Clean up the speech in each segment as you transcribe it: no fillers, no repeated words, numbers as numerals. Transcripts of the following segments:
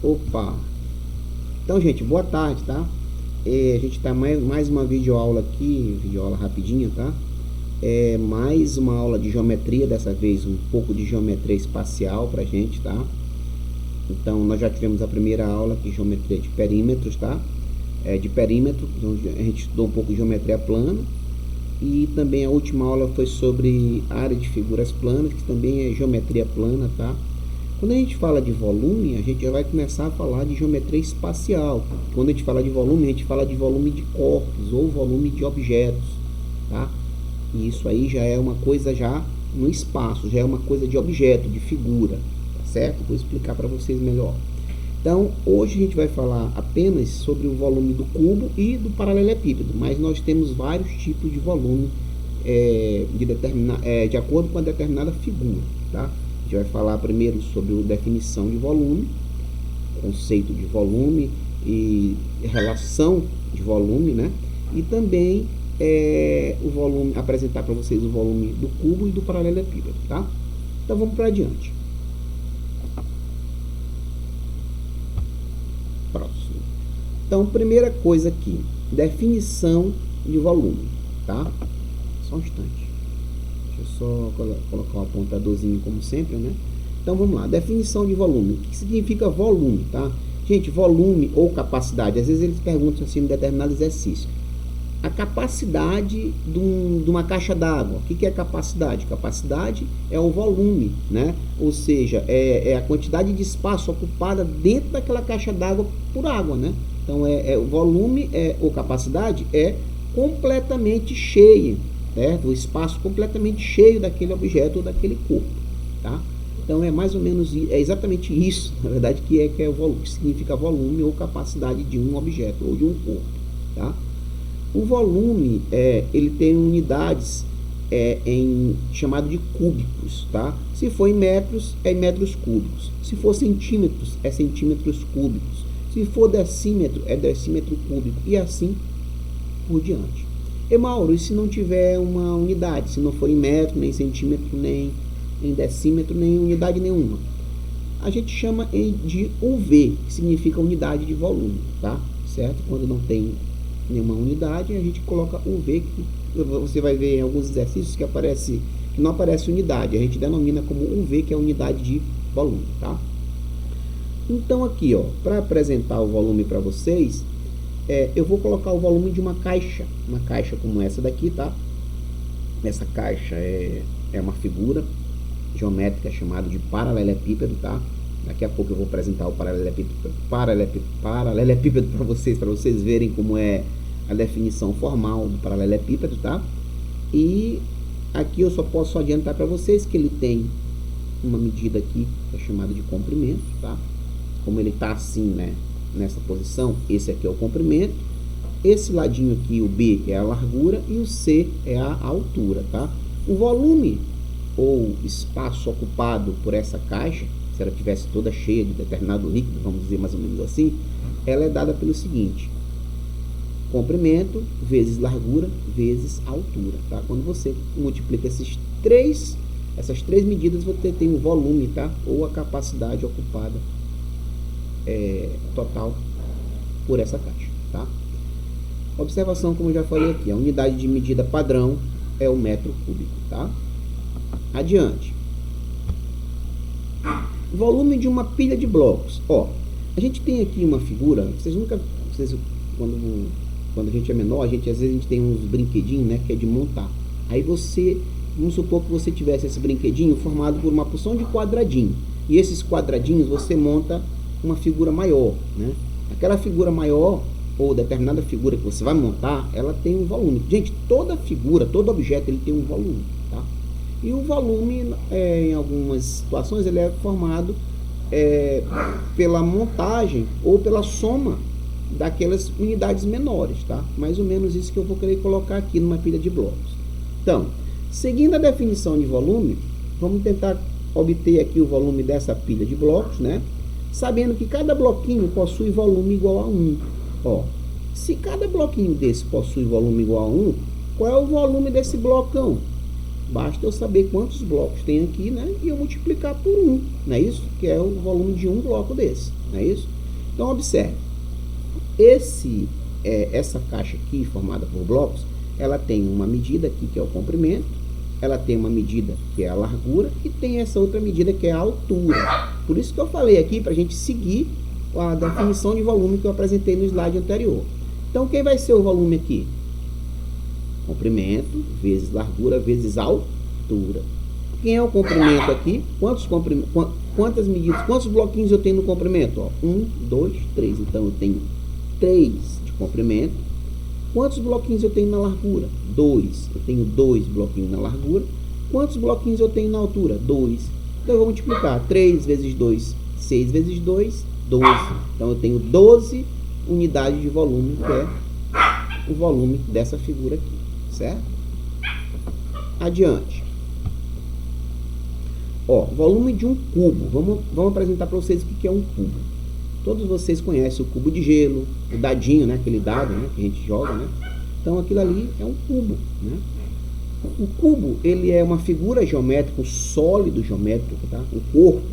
Opa! Então, gente, boa tarde, tá? A gente tá mais uma videoaula aqui, videoaula rapidinha, tá? Mais uma aula de geometria, dessa vez um pouco de geometria espacial pra gente, tá? Então, nós já tivemos a primeira aula aqui, geometria de perímetros, tá? De perímetro, então a gente estudou um pouco de geometria plana. E também a última aula foi sobre área de figuras planas, que também é geometria plana, tá? Quando a gente fala de volume, a gente já vai começar a falar de geometria espacial. Quando a gente fala de volume, a gente fala de volume de corpos ou volume de objetos, tá? E isso aí já é uma coisa já no espaço, já é uma coisa de objeto, de figura, tá certo? Vou explicar para vocês melhor. Então, hoje a gente vai falar apenas sobre o volume do cubo e do paralelepípedo, mas nós temos vários tipos de volume de acordo com a determinada figura, tá? A gente vai falar primeiro sobre a definição de volume, conceito de volume e relação de volume, né? E também o volume, apresentar para vocês o volume do cubo e do paralelepípedo, tá? Então vamos para adiante. Próximo. Então, primeira coisa aqui, definição de volume, tá? Só um instante. Deixa eu só colocar o apontadorzinho como sempre, né? Então, vamos lá. Definição de volume. O que significa volume, tá? Gente, volume ou capacidade, às vezes eles perguntam assim, em determinado exercício. A capacidade de uma caixa d'água. O que é capacidade? Capacidade é o volume, né? Ou seja, é a quantidade de espaço ocupada dentro daquela caixa d'água por água, né? Então, o volume ou capacidade é completamente cheio, certo? O espaço completamente cheio daquele objeto ou daquele corpo, tá? Então, é mais ou menos, é exatamente isso, na verdade, que é o volume, que significa volume ou capacidade de um objeto ou de um corpo, tá? O volume, ele tem unidades chamado de cúbicos, tá? Se for em metros, é em metros cúbicos. Se for centímetros, é centímetros cúbicos. Se for decímetro, é decímetro cúbico. E assim por diante. E Mauro, e se não tiver uma unidade? Se não for em metro, nem centímetro, nem em decímetro, nem unidade nenhuma? A gente chama de UV, que significa unidade de volume, tá? Certo? Quando não tem nenhuma unidade, a gente coloca UV, que você vai ver em alguns exercícios que não aparece unidade, a gente denomina como UV, que é a unidade de volume, tá? Então aqui, ó, para apresentar o volume para vocês, eu vou colocar o volume de uma caixa como essa daqui, tá? Essa caixa é uma figura geométrica chamada de paralelepípedo, tá? Daqui a pouco eu vou apresentar o paralelepípedo para vocês verem como é a definição formal do paralelepípedo, tá? E aqui eu só posso adiantar para vocês que ele tem uma medida aqui, que é chamada de comprimento, tá? Como ele está assim, né, nessa posição, esse aqui é o comprimento, esse ladinho aqui, o B, é a largura e o C é a altura, tá? O volume ou espaço ocupado por essa caixa, se ela tivesse toda cheia de determinado líquido, vamos dizer mais ou menos assim, ela é dada pelo seguinte: comprimento vezes largura vezes altura, tá? Quando você multiplica essas três medidas, você tem o volume, tá? Ou a capacidade ocupada total por essa caixa, tá? Observação, como eu já falei aqui, a unidade de medida padrão é o metro cúbico, tá? Adiante. Volume de uma pilha de blocos. Ó, a gente tem aqui uma figura, quando a gente é menor, às vezes a gente tem uns brinquedinhos, né, que é de montar. Aí vamos supor que você tivesse esse brinquedinho formado por uma porção de quadradinho. E esses quadradinhos você monta uma figura maior, né? Aquela figura maior, ou determinada figura que você vai montar, ela tem um volume. Gente, toda figura, todo objeto, ele tem um volume, tá? E o volume, em algumas situações, ele é formado pela montagem ou pela soma daquelas unidades menores, tá? Mais ou menos isso que eu vou querer colocar aqui numa pilha de blocos. Então, seguindo a definição de volume, vamos tentar obter aqui o volume dessa pilha de blocos, né? Sabendo que cada bloquinho possui volume igual a 1. Ó, se cada bloquinho desse possui volume igual a 1, qual é o volume desse blocão? Basta eu saber quantos blocos tem aqui, né? E eu multiplicar por 1, não é isso? Que é o volume de um bloco desse, não é isso? Então, observe. Essa caixa aqui, formada por blocos, ela tem uma medida aqui, que é o comprimento, ela tem uma medida, que é a largura, e tem essa outra medida, que é a altura. Por isso que eu falei aqui, para a gente seguir a definição de volume que eu apresentei no slide anterior. Então, quem vai ser o volume aqui? Comprimento vezes largura vezes altura. Quem é o comprimento aqui? Quantas medidas, quantos bloquinhos eu tenho no comprimento? Ó, 1, 2, 3. Então, eu tenho 3 de comprimento. Quantos bloquinhos eu tenho na largura? 2. Eu tenho 2 bloquinhos na largura. Quantos bloquinhos eu tenho na altura? 2. Então, eu vou multiplicar. 3 vezes 2, 6 vezes 2, 12. Então, eu tenho 12 unidades de volume, que é o volume dessa figura aqui. Certo? Adiante. Ó, volume de um cubo. Vamos apresentar para vocês o que é um cubo. Todos vocês conhecem o cubo de gelo, o dadinho, né? Aquele dado, né? Que a gente joga, né? Então, aquilo ali é um cubo, né? O cubo, ele é uma figura geométrica, um sólido geométrico, tá? Um corpo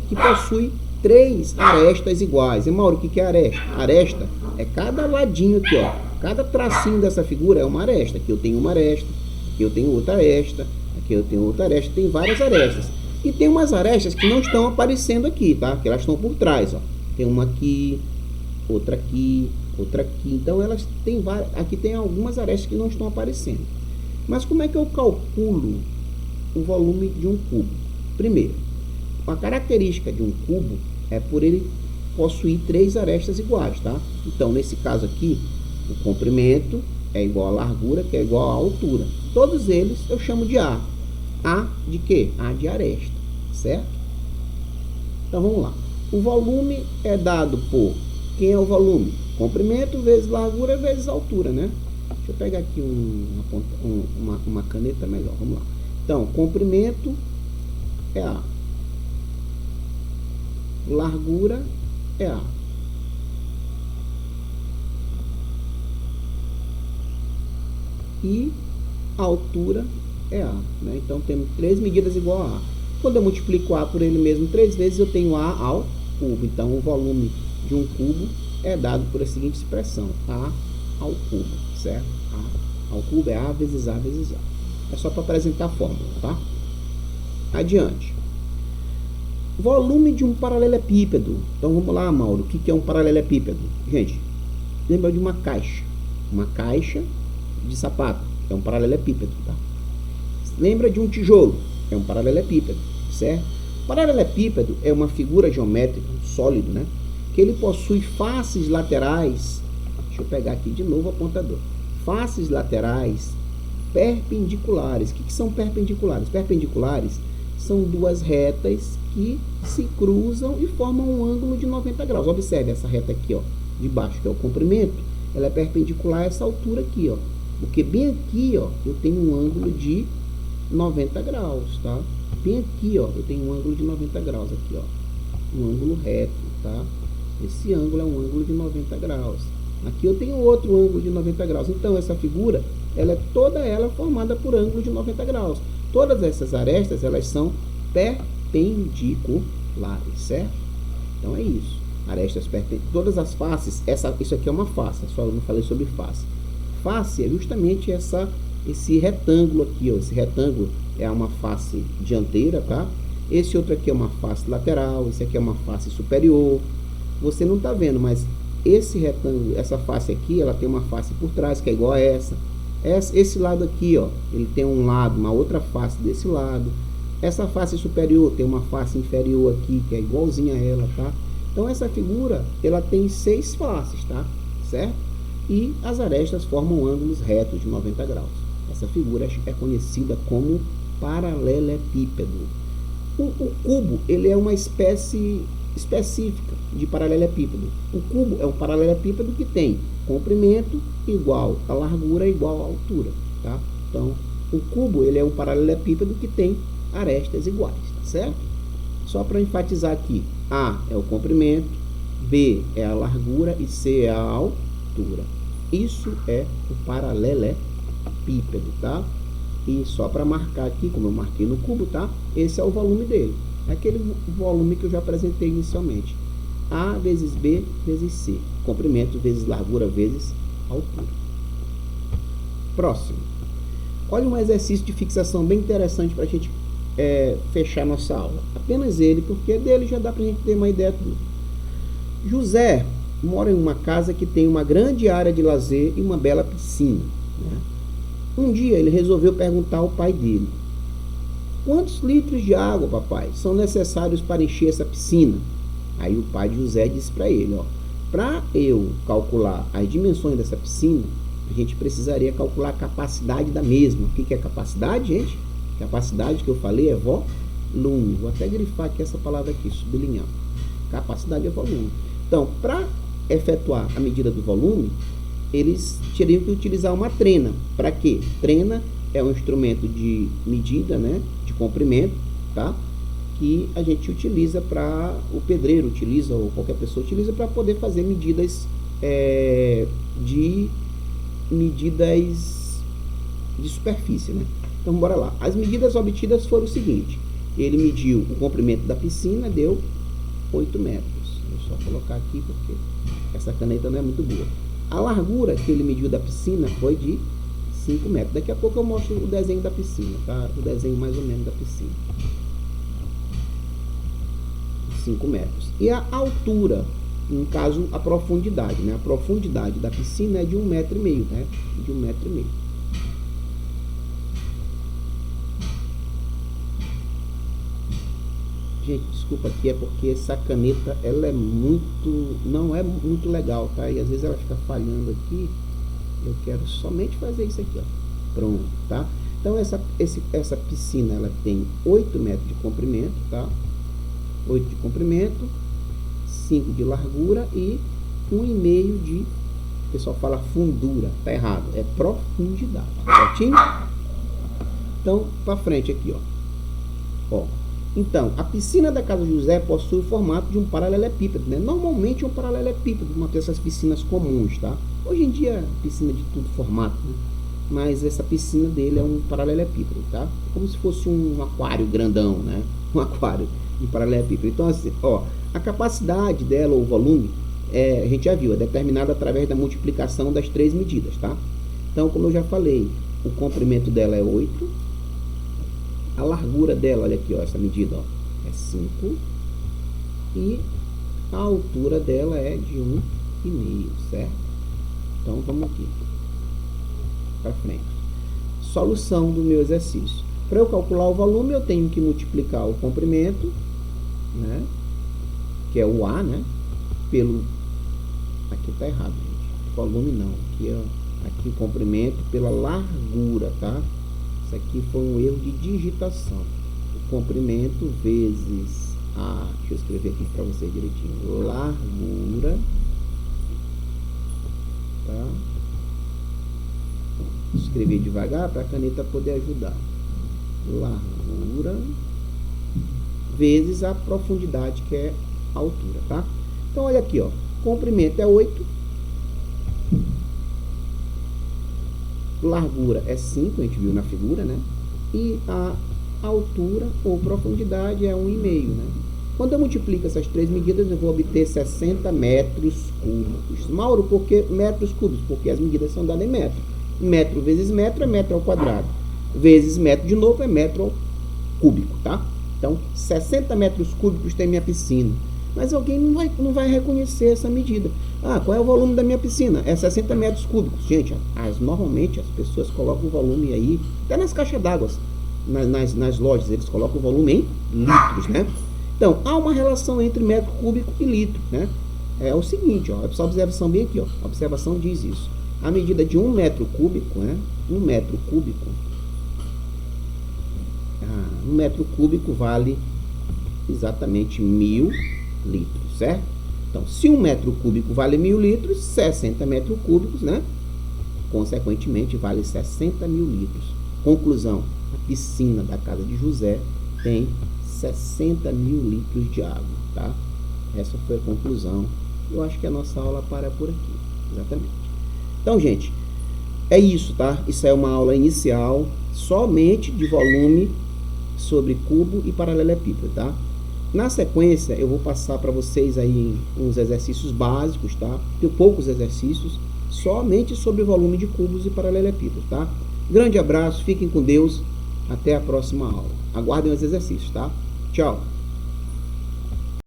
que possui 3 arestas iguais. E, Mauro, o que é aresta? Aresta é cada ladinho aqui, ó. Cada tracinho dessa figura é uma aresta. Aqui eu tenho uma aresta, aqui eu tenho outra aresta, aqui eu tenho outra aresta, tem várias arestas. E tem umas arestas que não estão aparecendo aqui, tá? Que elas estão por trás, ó. Tem uma aqui, outra aqui, outra aqui. Então, elas têm várias. Aqui tem algumas arestas que não estão aparecendo. Mas como é que eu calculo o volume de um cubo? Primeiro, a característica de um cubo é por ele possuir 3 arestas iguais, tá? Então, nesse caso aqui, o comprimento é igual à largura, que é igual à altura. Todos eles eu chamo de A. A de quê? A de aresta, certo? Então, vamos lá. O volume é dado por... Quem é o volume? Comprimento vezes largura vezes altura, né? Deixa eu pegar aqui uma caneta melhor. Vamos lá. Então, comprimento é A. Largura é A. E a altura é A, né? Então, temos 3 medidas igual a A. Quando eu multiplico A por ele mesmo 3 vezes, eu tenho A ao cubo. Então, o volume de um cubo é dado por a seguinte expressão: A ao cubo, certo? A ao cubo é A vezes A vezes A. É só para apresentar a fórmula, tá? Adiante. Volume de um paralelepípedo. Então, vamos lá, Mauro. O que é um paralelepípedo? Gente, lembra de uma caixa. Uma caixa de sapato, é um paralelepípedo, tá? Lembra de um tijolo, é um paralelepípedo, certo? Paralelepípedo é uma figura geométrica, um sólido, né? Que ele possui faces laterais, deixa eu pegar aqui de novo o apontador, faces laterais perpendiculares. O que são perpendiculares? Perpendiculares são 2 retas que se cruzam e formam um ângulo de 90 graus. Observe essa reta aqui, ó, de baixo, que é o comprimento, ela é perpendicular a essa altura aqui, ó. Porque bem aqui, ó, eu tenho um ângulo de 90 graus, tá? Bem aqui, ó, eu tenho um ângulo de 90 graus aqui, ó. Um ângulo reto, tá? Esse ângulo é um ângulo de 90 graus. Aqui eu tenho outro ângulo de 90 graus. Então, essa figura, ela é toda ela formada por ângulo de 90 graus. Todas essas arestas, elas são perpendiculares, certo? Então, é isso. Arestas perpendiculares. Todas as faces, isso aqui é uma face, só eu não falei sobre face. Face é justamente esse retângulo aqui, ó. Esse retângulo é uma face dianteira, tá? Esse outro aqui é uma face lateral, esse aqui é uma face superior. Você não tá vendo, mas esse retângulo, essa face aqui, ela tem uma face por trás, que é igual a essa. Esse lado aqui, ó, ele tem um lado, uma outra face desse lado. Essa face superior tem uma face inferior aqui, que é igualzinha a ela, tá? Então, essa figura, ela tem 6 faces, tá? Certo? E as arestas formam ângulos retos de 90 graus. Essa figura é conhecida como paralelepípedo. O cubo, ele é uma espécie específica de paralelepípedo. O cubo é um paralelepípedo que tem comprimento igual a largura igual a altura, tá? Então, o cubo, ele é um paralelepípedo que tem arestas iguais, tá certo? Só para enfatizar aqui, A é o comprimento, B é a largura e C é a altura. Isso é o paralelepípedo, tá? E só para marcar aqui, como eu marquei no cubo, tá? Esse é o volume dele. É aquele volume que eu já apresentei inicialmente. A vezes B vezes C. Comprimento vezes largura vezes altura. Próximo. Olha um exercício de fixação bem interessante para a gente fechar nossa aula. Apenas ele, porque dele já dá para a gente ter uma ideia tudo. José mora em uma casa que tem uma grande área de lazer e uma bela piscina, né? Um dia ele resolveu perguntar ao pai dele: quantos litros de água, papai, são necessários para encher essa piscina? Aí o pai de José disse para ele: para eu calcular as dimensões dessa piscina, a gente precisaria calcular a capacidade da mesma. O que é capacidade, gente? Capacidade que eu falei é volume. Vou até grifar aqui essa palavra aqui, sublinhar. Capacidade é volume. Então, para efetuar a medida do volume, eles teriam que utilizar uma trena. Para quê? Trena é um instrumento de medida, né, de comprimento, tá? Que a gente utiliza para, o pedreiro utiliza, ou qualquer pessoa utiliza, para poder fazer medidas de superfície, né? Então, bora lá. As medidas obtidas foram o seguinte: ele mediu o comprimento da piscina, deu 8 metros. Vou só colocar aqui porque essa caneta não é muito boa. A largura que ele mediu da piscina foi de 5 metros. Daqui a pouco eu mostro o desenho da piscina, tá? O desenho mais ou menos da piscina. 5 metros. E a altura, no caso, a profundidade, né? A profundidade da piscina é de 1,5 metro, né? De 1,5 metro. Gente, desculpa aqui, é porque essa caneta, ela é não é muito legal, tá? E às vezes ela fica falhando aqui. Eu quero somente fazer isso aqui, ó. Pronto, tá? Então, essa piscina, ela tem 8 metros de comprimento, tá? 8 de comprimento, 5 de largura e 1,5 de, o pessoal fala fundura, tá errado, é profundidade, certinho? Então, para frente aqui, ó. Então, a piscina da casa de José possui o formato de um paralelepípedo, né? Normalmente é um paralelepípedo, uma dessas piscinas comuns, tá? Hoje em dia, piscina de tudo formato, né? Mas essa piscina dele é um paralelepípedo, tá? Como se fosse um aquário grandão, né? Um aquário de paralelepípedo. Então, assim, ó, a capacidade dela, ou o volume, a gente já viu, é determinado através da multiplicação das 3 medidas, tá? Então, como eu já falei, o comprimento dela é 8. A largura dela, olha aqui, ó, essa medida, ó, é 5. E a altura dela é de 1,5, certo? Então, vamos aqui para frente. Solução do meu exercício. Para eu calcular o volume, eu tenho que multiplicar o comprimento, né, que é o A, né, pelo... Aqui tá errado, gente. Volume não. Aqui o comprimento pela largura, tá? Isso aqui foi um erro de digitação. O comprimento vezes a... Deixa eu escrever aqui para vocês direitinho. Largura, tá? Vou escrever devagar para a caneta poder ajudar. Largura vezes a profundidade, que é a altura, tá? Então, olha aqui, ó. Comprimento é 8. Largura é 5, a gente viu na figura, né? E a altura ou profundidade é 1,5, né? Quando eu multiplico essas 3 medidas, eu vou obter 60 metros cúbicos. Mauro, por que metros cúbicos? Porque as medidas são dadas em metro. Metro vezes metro é metro ao quadrado. Vezes metro de novo é metro ao cúbico, tá? Então, 60 metros cúbicos tem minha piscina. Mas alguém não vai reconhecer essa medida. Ah, qual é o volume da minha piscina? É 60 metros cúbicos. Gente, normalmente as pessoas colocam o volume aí, até nas caixas d'água, nas lojas, eles colocam o volume em litros, né? Então, há uma relação entre metro cúbico e litro, né? É o seguinte, ó, essa observação bem aqui, ó. A observação diz isso. A medida de 1 metro cúbico, né? 1 metro cúbico. 1 metro cúbico vale exatamente 1.000 litros, certo? Então, se 1 metro cúbico vale 1.000 litros, 60 metros cúbicos, né? Consequentemente, vale 60.000 litros. Conclusão: a piscina da casa de José tem 60.000 litros de água, tá? Essa foi a conclusão. Eu acho que a nossa aula para por aqui, exatamente. Então, gente, é isso, tá? Isso é uma aula inicial somente de volume sobre cubo e paralelepípedo, tá? Na sequência, eu vou passar para vocês aí uns exercícios básicos, tá? Tem poucos exercícios, somente sobre volume de cubos e paralelepípedos, tá? Grande abraço, fiquem com Deus, até a próxima aula. Aguardem os exercícios, tá? Tchau!